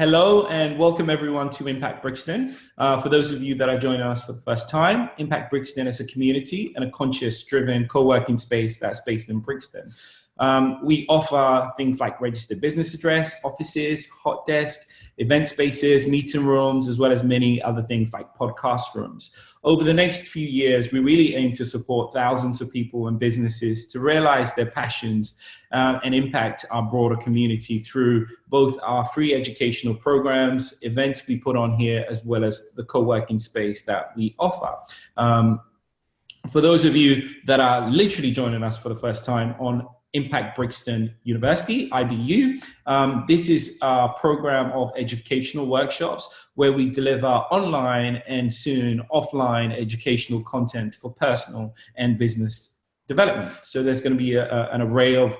Hello and welcome everyone to Impact Brixton. For those of you that are joining us for the first time, Impact Brixton is a community and a conscious-driven co-working space that's based in Brixton. We offer things like registered business address, offices, hot desk, event spaces, meeting rooms, as well as many other things like podcast rooms. Over the next few years, we really aim to support thousands of people and businesses to realize their passions and impact our broader community through both our free educational programs, events we put on here, as well as the co-working space that we offer. For those of you that are literally joining us for the first time on Impact Brixton University, IBU. This is a program of educational workshops where we deliver online and soon offline educational content for personal and business development. So there's going to be an array of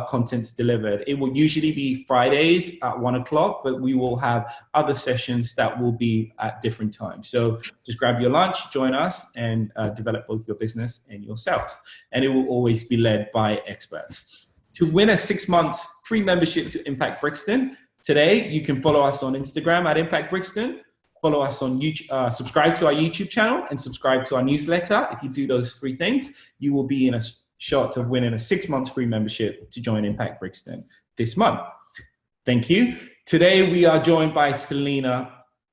contents delivered. It will usually be Fridays at 1 o'clock, but we will have other sessions that will be at different times. So just grab your lunch, join us, and develop both your business and yourselves. And it will always be led by experts. To win a 6-month free membership to Impact Brixton, today you can follow us on Instagram at Impact Brixton. Follow us on YouTube, subscribe to our YouTube channel and subscribe to our newsletter. If you do those 3 things, you will be in a shot of winning a 6-month free membership to join Impact Brixton this month. Thank you. Today, we are joined by Selina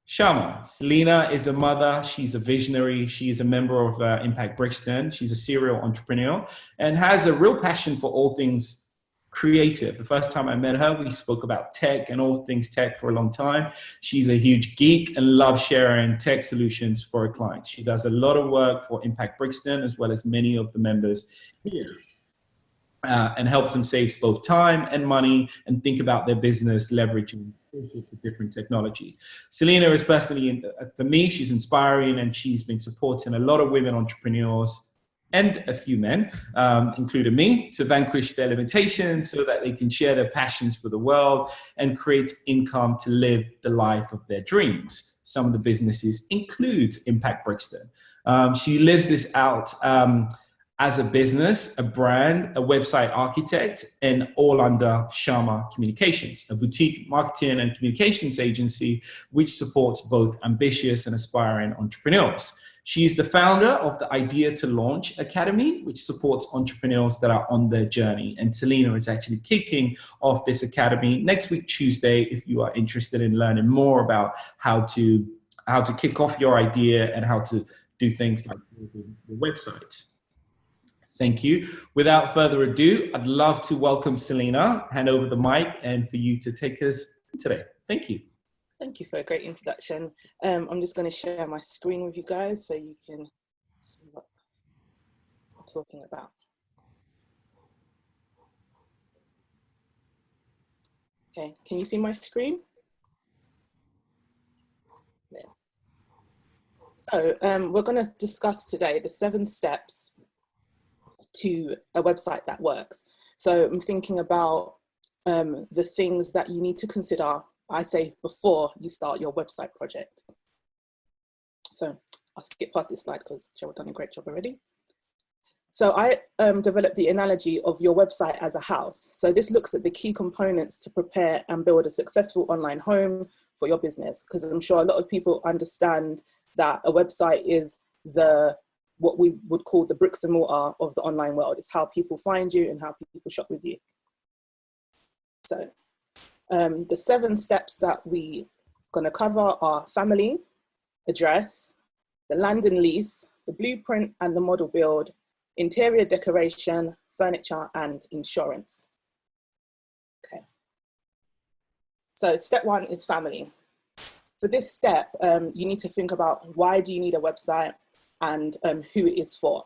Sharma. Selina is a mother. She's a visionary. She is a member of Impact Brixton. She's a serial entrepreneur and has a real passion for all things creative. The first time I met her, we spoke about tech and all things tech for a long time. She's a huge geek and loves sharing tech solutions for her clients. She does a lot of work for Impact Brixton as well as many of the members here and helps them save both time and money and think about their business leveraging all sorts of different technology. Selina is personally, for me, she's inspiring and she's been supporting a lot of women entrepreneurs and a few men, including me, to vanquish their limitations so that they can share their passions with the world and create income to live the life of their dreams. Some of the businesses include Impact Brixton. She lives this out as a business, a brand, a website architect, and all under Sharma Communications, a boutique marketing and communications agency which supports both ambitious and aspiring entrepreneurs. She is the founder of the Idea to Launch Academy, which supports entrepreneurs that are on their journey. And Selina is actually kicking off this academy next week, Tuesday, if you are interested in learning more about how to kick off your idea and how to do things like the website. Thank you. Without further ado, I'd love to welcome Selina, hand over the mic, and for you to take us today. Thank you. Thank you for a great introduction. I'm just going to share my screen with you guys so you can see what I'm talking about. Okay, can you see my screen? Yeah. So we're going to discuss today the 7 steps to a website that works. So I'm thinking about the things that you need to consider, I say, before you start your website project. So I'll skip past this slide because Cheryl done a great job already. So I developed the analogy of your website as a house. So this looks at the key components to prepare and build a successful online home for your business, because I'm sure a lot of people understand that a website is what we would call the bricks and mortar of the online world. It's how people find you and how people shop with you. So the 7 steps that we're going to cover are family, address, the land and lease, the blueprint and the model build, interior decoration, furniture, and insurance. Okay. So step 1 is family. For this step, you need to think about why do you need a website and who it is for.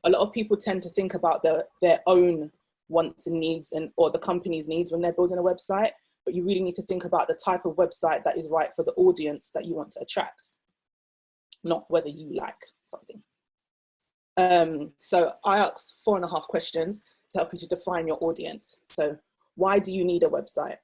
A lot of people tend to think about their own wants and needs or the company's needs when they're building a website, but you really need to think about the type of website that is right for the audience that you want to attract, not whether you like something. So I asked 4.5 questions to help you to define your audience. So why do you need a website?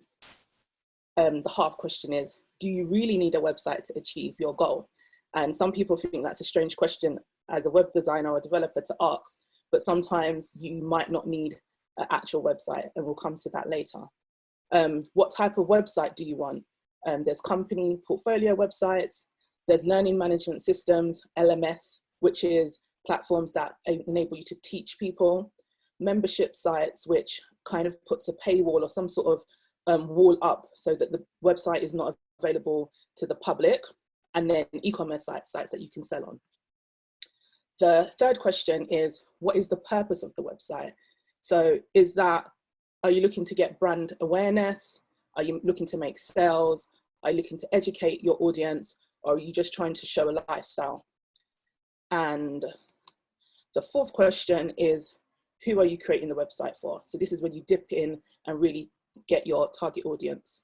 The half question is, do you really need a website to achieve your goal? And some people think that's a strange question as a web designer or developer to ask, but sometimes you might not need an actual website, and we'll come to that later. What type of website do you want? There's company portfolio websites. There's learning management systems, LMS, which is platforms that enable you to teach people. Membership sites, which kind of puts a paywall or some sort of wall up so that the website is not available to the public. And then e-commerce sites that you can sell on. The third question is, what is the purpose of the website? So are you looking to get brand awareness? Are you looking to make sales? Are you looking to educate your audience? Or are you just trying to show a lifestyle? And the fourth question is, who are you creating the website for? So this is when you dip in and really get your target audience.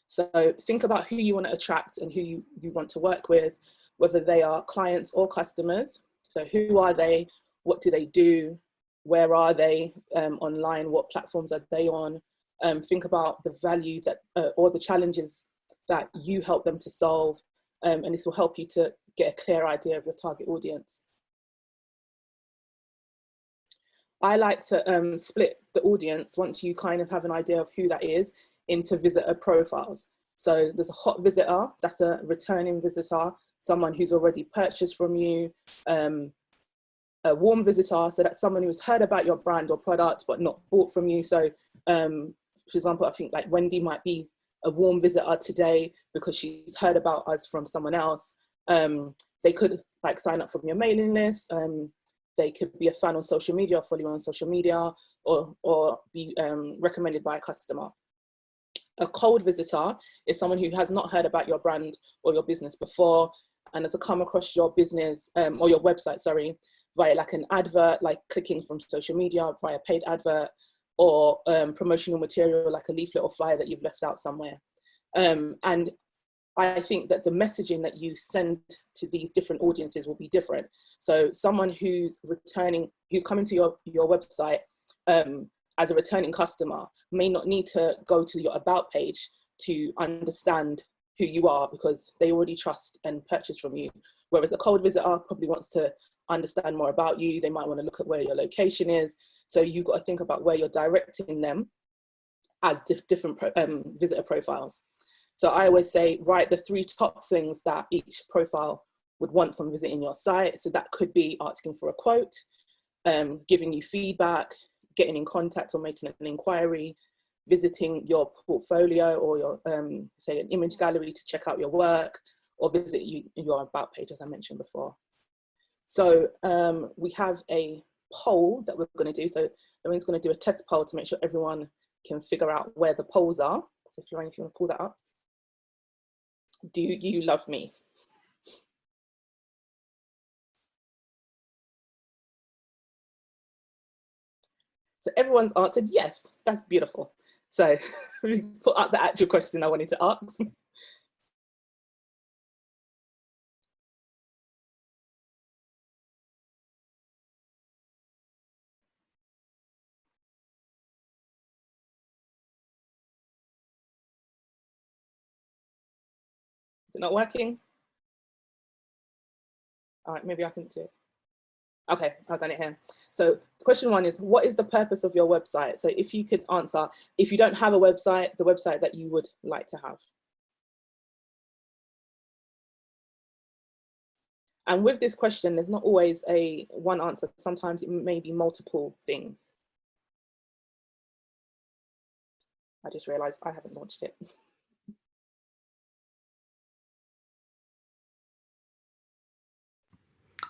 So think about who you want to attract and who you want to work with, whether they are clients or customers. So who are they? What do they do? Where are they online? What platforms are they on? Think about the value that, or the challenges that you help them to solve. And this will help you to get a clear idea of your target audience. I like to split the audience, once you kind of have an idea of who that is, into visitor profiles. So there's a hot visitor, that's a returning visitor, someone who's already purchased from you. A warm visitor, so that's someone who's heard about your brand or product but not bought from you. So for example, I think like Wendy might be a warm visitor today because she's heard about us from someone else. They could like sign up from your mailing list. They could be a fan on social media, follow you on social media, or be recommended by a customer. A cold visitor is someone who has not heard about your brand or your business before and has come across your business or your website, sorry, via like an advert, like clicking from social media, via paid advert, or promotional material like a leaflet or flyer that you've left out somewhere. And I think that the messaging that you send to these different audiences will be different. So someone who's returning, who's coming to your website as a returning customer may not need to go to your about page to understand who you are because they already trust and purchase from you. Whereas a cold visitor probably wants to understand more about you. They might want to look at where your location is. So you've got to think about where you're directing them as different visitor profiles. So I always say, write the 3 top things that each profile would want from visiting your site. So that could be asking for a quote, giving you feedback, getting in contact or making an inquiry, visiting your portfolio or your, say, an image gallery to check out your work, or visit your about page, as I mentioned before. So we have a poll that we're going to do. So Lorraine's going to do a test poll to make sure everyone can figure out where the polls are. So if you want to pull that up. Do you love me? So everyone's answered yes. That's beautiful. So we put up the actual question I wanted to ask. Is it not working? All right, maybe I can do it. Okay, I've done it here. So question 1 is, what is the purpose of your website? So if you could answer, if you don't have a website, the website that you would like to have. And with this question, there's not always a one answer. Sometimes it may be multiple things. I just realized I haven't launched it.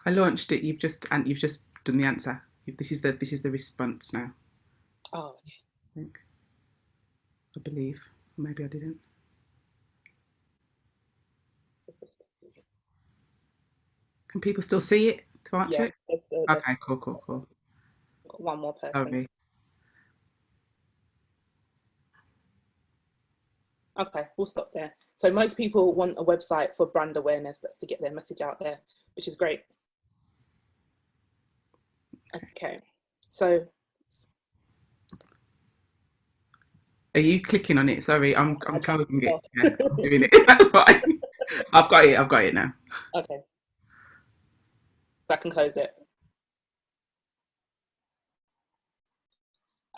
I launched it. You've just done the answer. This is the response now. Oh, okay. I believe. Maybe I didn't. Can people still see it to answer it? Okay, cool. One more person. Sorry. Okay, we'll stop there. So most people want a website for brand awareness. That's to get their message out there, which is great. Okay, so. Are you clicking on it? Sorry, I'm closing it. Yeah, I'm doing it. That's fine. I've got it now. Okay. So I can close it.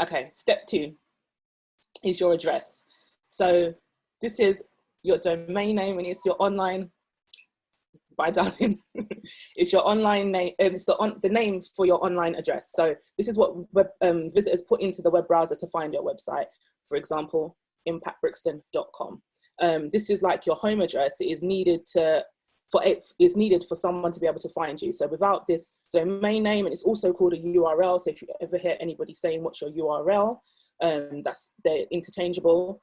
Okay, step 2 is your address. So this is your domain name, and it's your online, bye darling, it's your online name, it's the name for your online address. So this is what visitors put into the web browser to find your website. For example, impactbrixton.com. This is like your home address. It is needed for someone to be able to find you. So without this domain name, and it's also called a URL. So if you ever hear anybody saying what's your URL, they're interchangeable.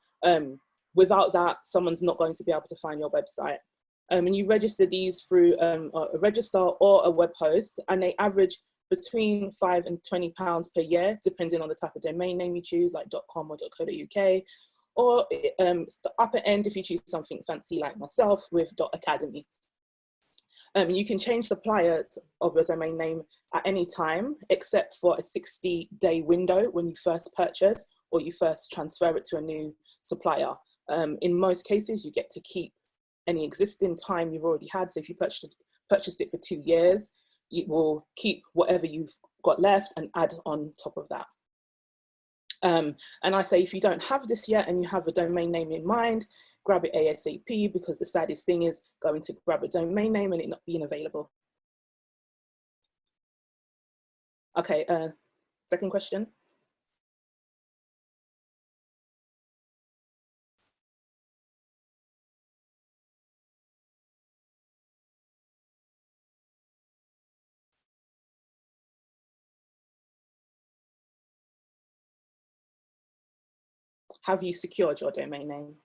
Without that, someone's not going to be able to find your website. And you register these through a register or a web host, and they average between £5 and £20 per year, depending on the type of domain name you choose, like .com or .co.uk, or it's the upper end if you choose something fancy like myself with .academy. You can change suppliers of your domain name at any time, except for a 60-day window when you first purchase or you first transfer it to a new supplier. In most cases, you get to keep any existing time you've already had. So if you purchased it for 2 years, it will keep whatever you've got left and add on top of that. And I say, if you don't have this yet and you have a domain name in mind, grab it ASAP, because the saddest thing is going to grab a domain name and it not being available. Okay, second question. Have you secured your domain name?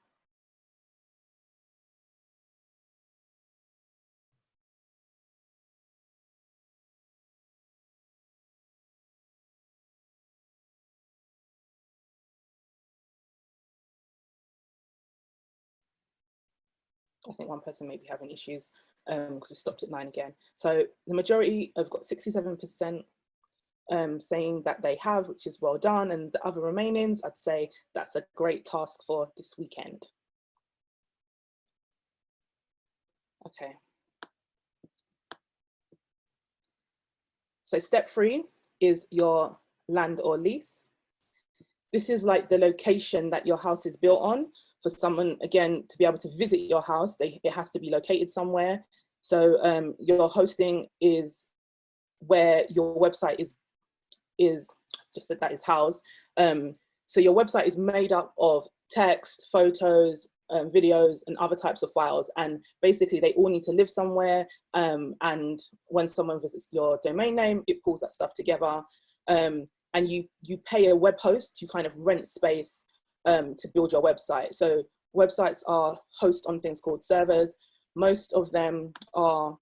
I think one person may be having issues because we stopped at 9 again. So the majority have got 67% saying that they have, which is well done. And the other remainings, I'd say that's a great task for this weekend. Okay. So step 3 is your land or lease. This is like the location that your house is built on. For someone, again, to be able to visit your house, it has to be located somewhere. So your hosting is where your website is just said that is housed. So your website is made up of text, photos, videos, and other types of files. And basically they all need to live somewhere. And when someone visits your domain name, it pulls that stuff together. And you pay a web host to kind of rent space to build your website. So websites are hosted on things called servers. Most of them are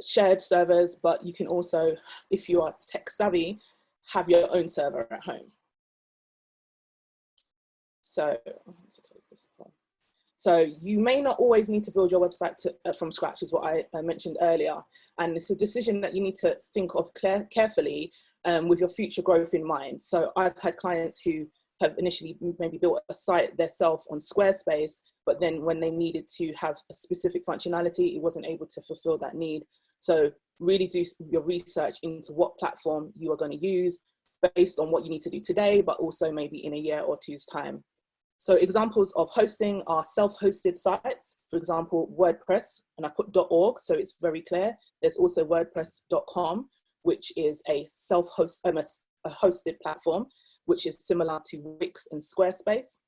shared servers, but you can also, if you are tech savvy, have your own server at home. So, so you may not always need to build your website from scratch, is what I mentioned earlier. And it's a decision that you need to think of carefully with your future growth in mind. So I've had clients who have initially maybe built a site themselves on Squarespace, but then when they needed to have a specific functionality, it wasn't able to fulfill that need. So really do your research into what platform you are going to use based on what you need to do today, but also maybe in a year or two's time. So examples of hosting are self-hosted sites, for example, WordPress, and I put .org, so it's very clear. There's also WordPress.com, which is a a hosted platform, which is similar to Wix and Squarespace.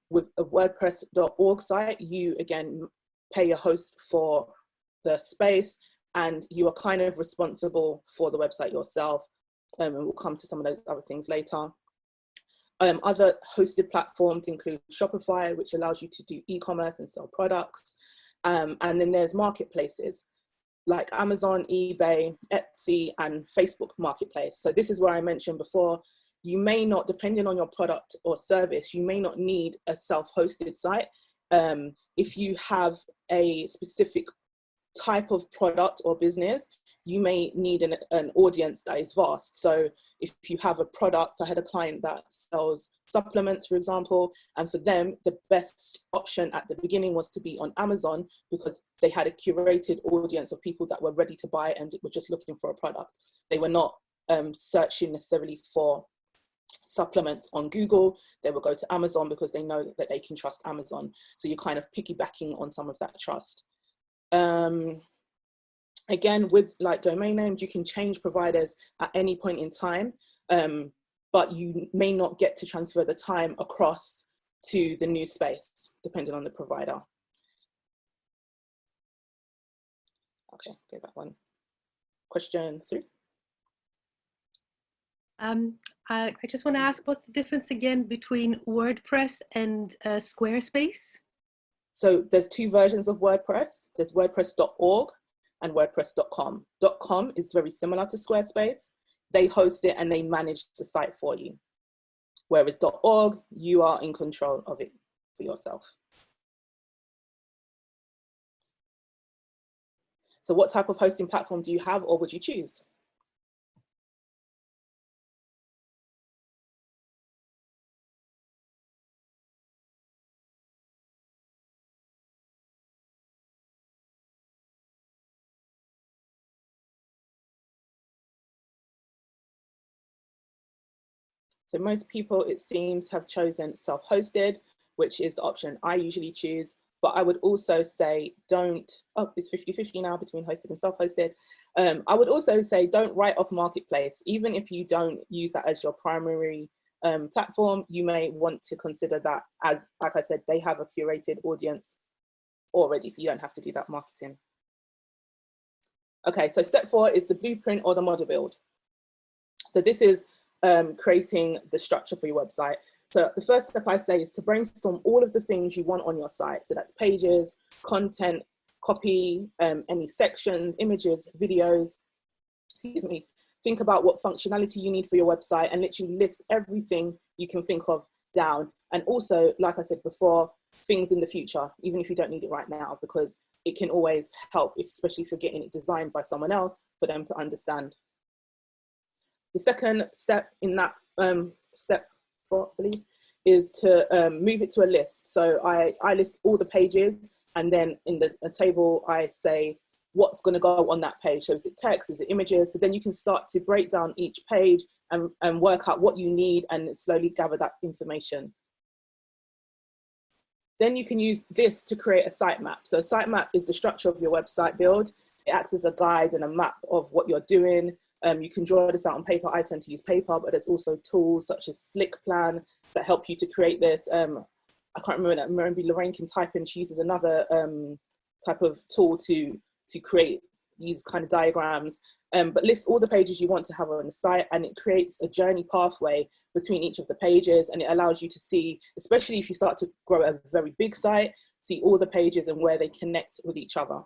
With a WordPress.org site, you again pay a host for the space, and you are kind of responsible for the website yourself. And we'll come to some of those other things later. Other hosted platforms include Shopify, which allows you to do e-commerce and sell products. And then there's marketplaces like Amazon, eBay, Etsy, and Facebook Marketplace. So this is where I mentioned before, you may not, depending on your product or service, you may not need a self-hosted site. If you have a specific type of product or business, you may need an audience that is vast. So if you have a product, I had a client that sells supplements, for example, and for them, the best option at the beginning was to be on Amazon because they had a curated audience of people that were ready to buy and were just looking for a product. They were not searching necessarily for supplements on Google, they will go to Amazon because they know that they can trust Amazon. So you're kind of piggybacking on some of that trust. Again, with like domain names, you can change providers at any point in time, but you may not get to transfer the time across to the new space, depending on the provider. Okay, go back one. Question 3. I just want to ask, what's the difference again between WordPress and Squarespace? So there's 2 versions of WordPress. There's WordPress.org and WordPress.com. .com is very similar to Squarespace. They host it and they manage the site for you. Whereas .org, you are in control of it for yourself. So what type of hosting platform do you have, or would you choose? So most people, it seems, have chosen self-hosted, which is the option I usually choose. But I would also say it's 50-50 now between hosted and self-hosted. I would also say don't write off Marketplace. Even if you don't use that as your primary platform, you may want to consider that as, like I said, they have a curated audience already, so you don't have to do that marketing. Okay, so step 4 is the blueprint or the model build. So this is creating the structure for your website. So the first step I say is to brainstorm all of the things you want on your site. So that's pages, content, copy, any sections, images, videos, excuse me. Think about what functionality you need for your website and literally list everything you can think of down. And also, like I said before, things in the future, even if you don't need it right now, because it can always help, especially if you're getting it designed by someone else, for them to understand. The second step in that step 4, I believe, is to move it to a list. So I list all the pages, and then in the table I say what's going to go on that page. So is it text, is it images? So then you can start to break down each page and work out what you need and slowly gather that information. Then you can use this to create a sitemap. So sitemap is the structure of your website build. It acts as a guide and a map of what you're doing. You can draw this out on paper. I tend to use paper, but there's also tools such as SlickPlan that help you to create this. I can't remember that. Maybe Lorraine can type in. She uses another type of tool to create these kind of diagrams. But list all the pages you want to have on the site, and it creates a journey pathway between each of the pages, and it allows you to see, especially if you start to grow a very big site, see all the pages and where they connect with each other.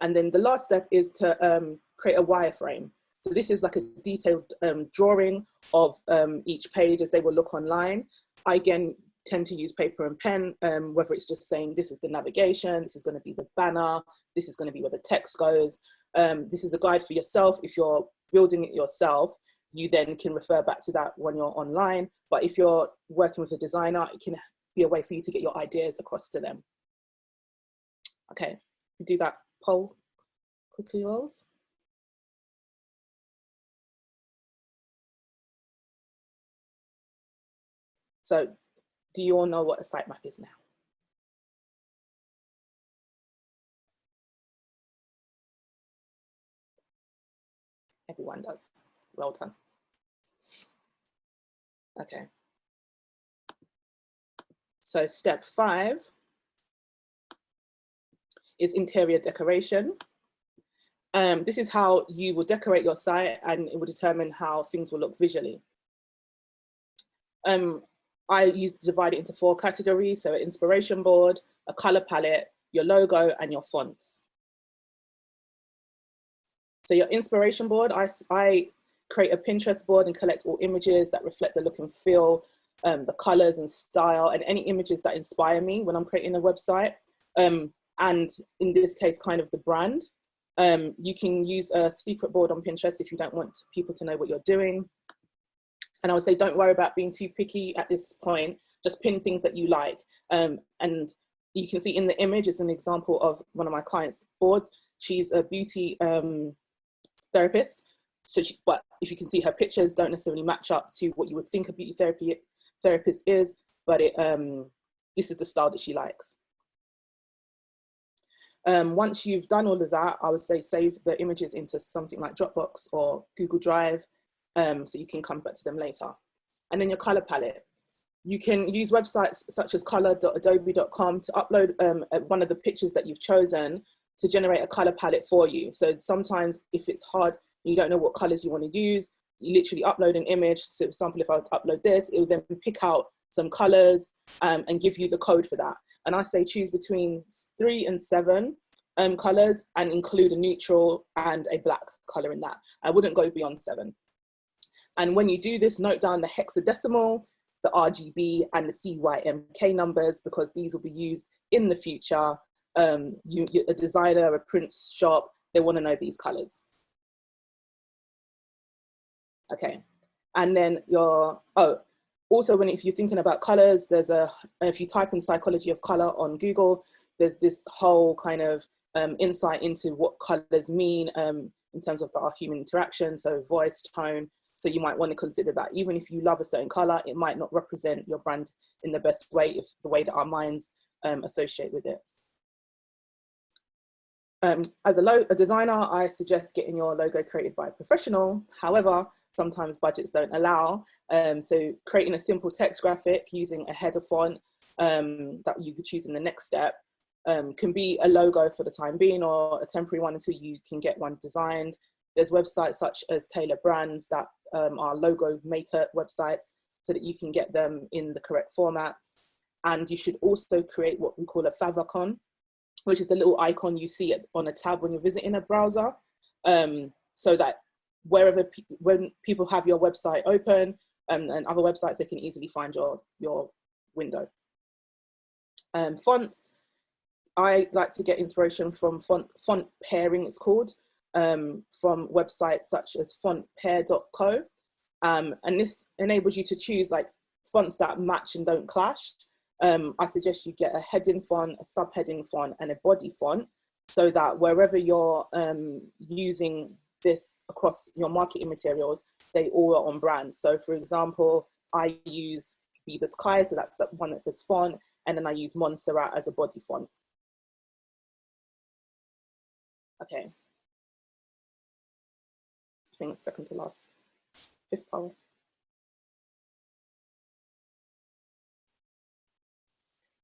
And then the last step is to create a wireframe. So this is like a detailed drawing of each page as they will look online. I again tend to use paper and pen, whether it's just saying this is the navigation, this is going to be the banner, this is going to be where the text goes. This is a guide for yourself. If you're building it yourself, you then can refer back to that when you're online. But if you're working with a designer, it can be a way for you to get your ideas across to them. Okay, do that poll quickly, Wells. So do you all know what a sitemap is now? Everyone does. Well done. Okay. So step 5 is interior decoration. This is how you will decorate your site, and it will determine how things will look visually. I divide it into 4 categories. So an inspiration board, a color palette, your logo, and your fonts. So your inspiration board, I create a Pinterest board and collect all images that reflect the look and feel, the colors and style, and any images that inspire me when I'm creating a website. And in this case, kind of the brand. You can use a secret board on Pinterest if you don't want people to know what you're doing. And I would say, don't worry about being too picky at this point. Just pin things that you like. And you can see in the image, it's an example of one of my clients' boards. She's a beauty therapist. but if you can see, her pictures don't necessarily match up to what you would think a beauty therapist is, but this is the style that she likes. Once you've done all of that, I would say save the images into something like Dropbox or Google Drive, so you can come back to them later. And then your color palette. You can use websites such as color.adobe.com to upload one of the pictures that you've chosen to generate a color palette for you. So sometimes if it's hard, you don't know what colors you want to use, you literally upload an image. So for example, if I upload this, it will then pick out some colors and give you the code for that. And I say choose between 3 and 7 colors and include a neutral and a black color in that. I wouldn't go beyond 7. And when you do this, note down the hexadecimal, the RGB and the CYMK numbers, because these will be used in the future. A designer, a print shop, they want to know these colors. Okay, and then also if you're thinking about colors, if you type in psychology of color on Google, there's this whole kind of insight into what colors mean in terms of our human interaction, so voice, tone. So you might want to consider that even if you love a certain color, it might not represent your brand in the best way, if the way that our minds associate with it. As a designer, I suggest getting your logo created by a professional. However, sometimes budgets don't allow. So creating a simple text graphic using a header font that you could choose in the next step can be a logo for the time being, or a temporary one until you can get one designed. There's websites such as Tailor Brands that are logo maker websites so that you can get them in the correct formats. And you should also create what we call a favicon, which is the little icon you see on a tab when you're visiting a browser, so that when people have your website open and other websites, they can easily find your window. Fonts, I like to get inspiration from font pairing, it's called, from websites such as fontpair.co. And this enables you to choose like fonts that match and don't clash. I suggest you get a heading font, a subheading font, and a body font, so that wherever you're using this across your marketing materials, they all are on brand. So for example, I use Bebas Kai, so that's the one that says font, and then I use Montserrat as a body font. Okay. I think it's second to last. 5th poll.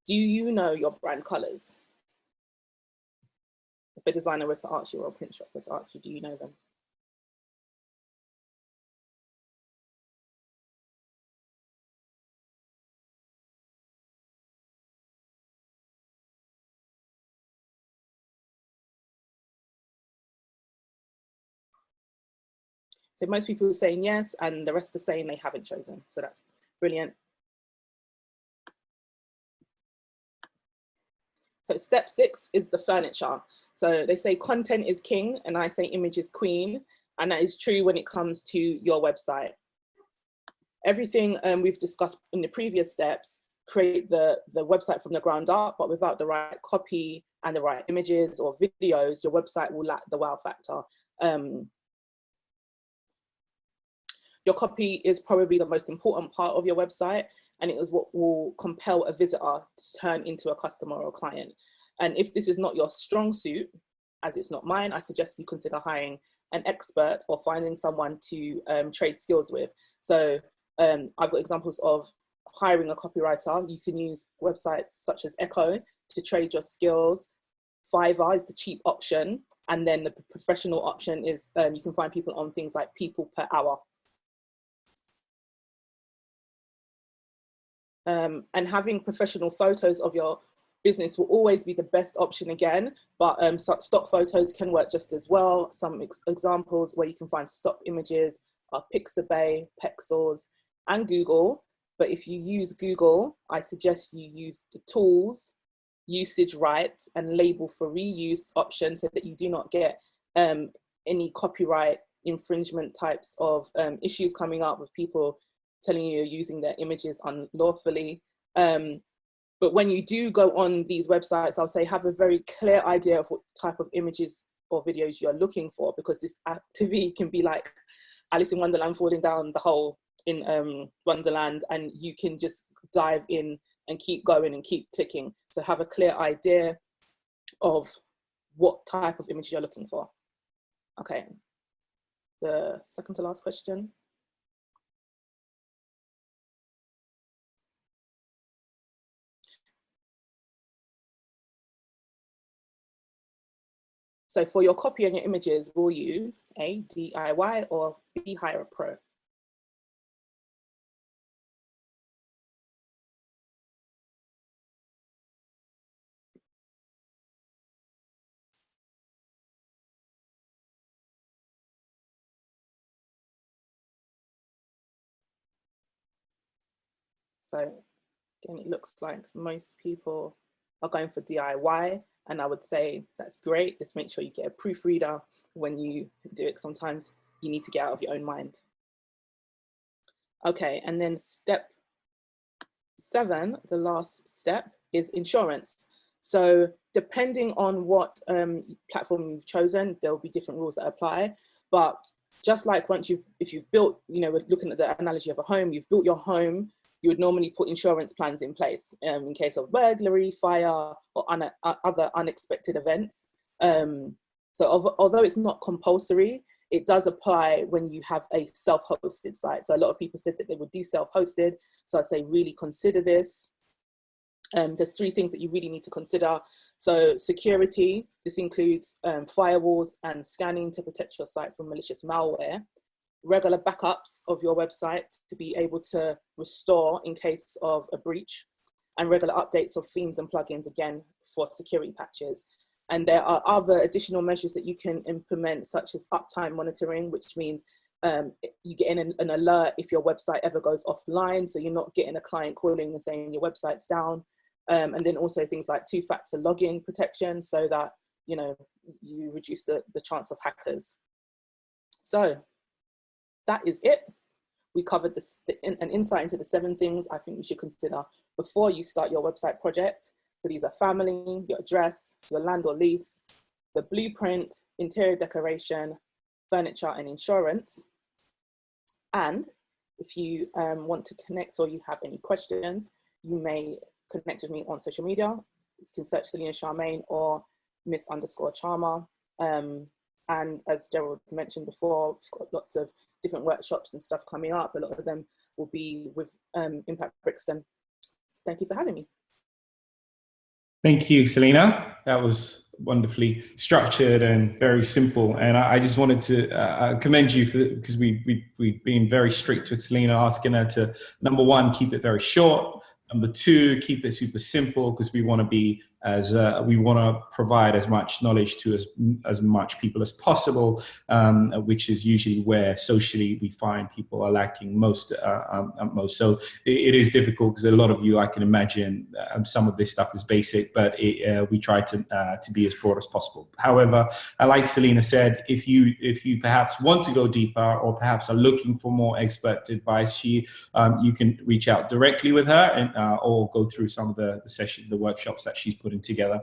Do you know your brand colors? If a designer were to ask you, or a print shop were to ask you, do you know them? So most people are saying yes, and the rest are saying they haven't chosen. So that's brilliant. So step 6 is the furniture. So they say content is king, and I say image is queen. And that is true when it comes to your website. Everything we've discussed in the previous steps, create the website from the ground up, but without the right copy and the right images or videos, your website will lack the wow factor. Your copy is probably the most important part of your website, and it is what will compel a visitor to turn into a customer or a client. And if this is not your strong suit, as it's not mine, I suggest you consider hiring an expert or finding someone to trade skills with. So I've got examples of hiring a copywriter. You can use websites such as Echo to trade your skills. Fiverr is the cheap option. And then the professional option is you can find people on things like People Per Hour. And having professional photos of your business will always be the best option again, but stock photos can work just as well. Some examples where you can find stock images are Pixabay, Pexels, and Google. But if you use Google, I suggest you use the tools, usage rights, and label for reuse options so that you do not get any copyright infringement types of issues coming up with people telling you you're using their images unlawfully. But when you do go on these websites, I'll say have a very clear idea of what type of images or videos you're looking for, because this activity can be like Alice in Wonderland falling down the hole in Wonderland, and you can just dive in and keep going and keep clicking. So have a clear idea of what type of image you're looking for. Okay, the second to last question. So for your copy and your images, will you A, DIY, or B, hire a pro? So again, it looks like most people are going for DIY, and I would say that's great. Just make sure you get a proofreader when you do it. Sometimes you need to get out of your own mind. Okay, and then step 7, the last step, is insurance. So depending on what platform you've chosen, there will be different rules that apply. But just like if you've built, we're looking at the analogy of a home, you've built your home, you would normally put insurance plans in place in case of burglary, fire, or other unexpected events. So although it's not compulsory, it does apply when you have a self-hosted site. So a lot of people said that they would do self-hosted. So I'd say really consider this. There's 3 things that you really need to consider. So security, this includes firewalls and scanning to protect your site from malicious malware. Regular backups of your website to be able to restore in case of a breach, and regular updates of themes and plugins, again, for security patches. And there are other additional measures that you can implement, such as uptime monitoring, which means you get an alert if your website ever goes offline, so you're not getting a client calling and saying your website's down. And then also things like 2-factor login protection, so that you reduce the chance of hackers. So that is it. We covered an insight into the 7 things I think you should consider before you start your website project. So these are family, your address, your land or lease, the blueprint, interior decoration, furniture, and insurance. And if you want to connect or you have any questions, you may connect with me on social media. You can search Selina Charmaine or Miss_Charmer. And as Gerald mentioned before, we've got lots of different workshops and stuff coming up. A lot of them will be with Impact Brixton. Thank you for having me. Thank you, Selina. That was wonderfully structured and very simple. And I just wanted to commend you because we've been very strict with Selina, asking her to, number 1, keep it very short. Number 2, keep it super simple, because we want to be we want to provide as much knowledge to as much people as possible, which is usually where socially we find people are lacking most. So it is difficult, because a lot of you, I can imagine, some of this stuff is basic, but we try to be as broad as possible. However, like Selina said, if you perhaps want to go deeper, or perhaps are looking for more expert advice, you can reach out directly with her, and or go through some of the workshops that she's putting together.